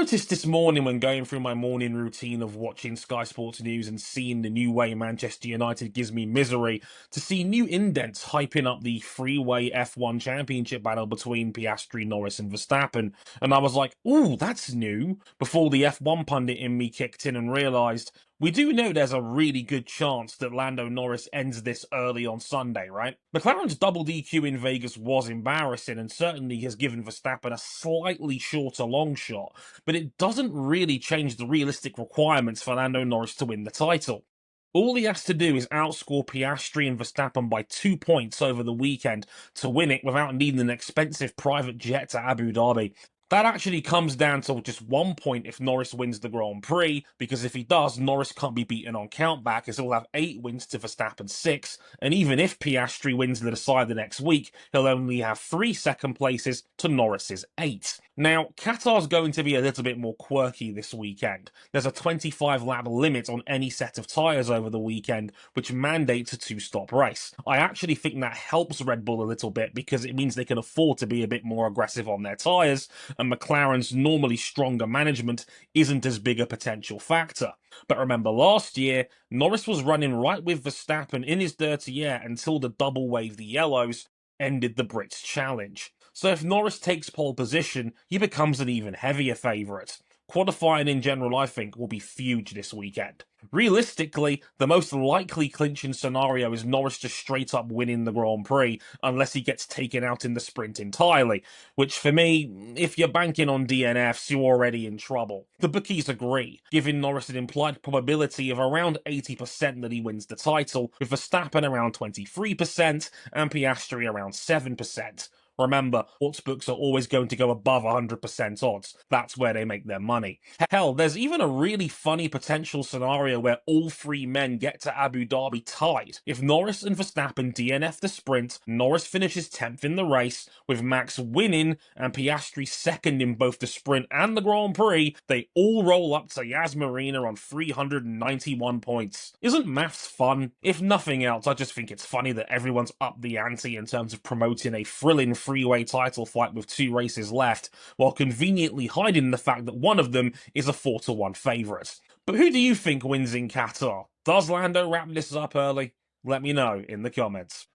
noticed this morning when going through my morning routine of watching Sky Sports News and seeing the new way Manchester United gives me misery, to see new indents hyping up the three-way F1 championship battle between Piastri, Norris and Verstappen. And I was like, ooh, that's new, before the F1 pundit in me kicked in and realised we do know there's a really good chance that Lando Norris ends this early on Sunday, right? McLaren's double DQ in Vegas was embarrassing and certainly has given Verstappen a slightly shorter long shot, but it doesn't really change the realistic requirements for Lando Norris to win the title. All he has to do is outscore Piastri and Verstappen by 2 points over the weekend to win it without needing an expensive private jet to Abu Dhabi. That actually comes down to just 1 point if Norris wins the Grand Prix, because if he does, Norris can't be beaten on countback, as he'll have 8 wins to Verstappen's 6, and even if Piastri wins the decider next week, he'll only have 3 second places to Norris's 8. Now, Qatar's going to be a little bit more quirky this weekend. There's a 25-lap limit on any set of tyres over the weekend, which mandates a 2-stop race. I actually think that helps Red Bull a little bit, because it means they can afford to be a bit more aggressive on their tyres, and McLaren's normally stronger management isn't as big a potential factor. But remember last year, Norris was running right with Verstappen in his dirty air until the double wave the yellows ended the Brits challenge. So if Norris takes pole position, he becomes an even heavier favourite. Qualifying in general, I think, will be huge this weekend. Realistically, the most likely clinching scenario is Norris just straight up winning the Grand Prix, unless he gets taken out in the sprint entirely, which for me, if you're banking on DNFs, you're already in trouble. The bookies agree, giving Norris an implied probability of around 80% that he wins the title, with Verstappen around 23% and Piastri around 7%. Remember, sportsbooks are always going to go above 100% odds. That's where they make their money. Hell, there's even a really funny potential scenario where all 3 men get to Abu Dhabi tied. If Norris and Verstappen DNF the sprint, Norris finishes 10th in the race, with Max winning and Piastri second in both the sprint and the Grand Prix. They all roll up to Yas Marina on 391 points. Isn't maths fun? If nothing else, I just think it's funny that everyone's up the ante in terms of promoting a thrilling freeway title fight with 2 races left, while conveniently hiding the fact that one of them is a 4-1 favourite. But who do you think wins in Qatar? Does Lando wrap this up early? Let me know in the comments.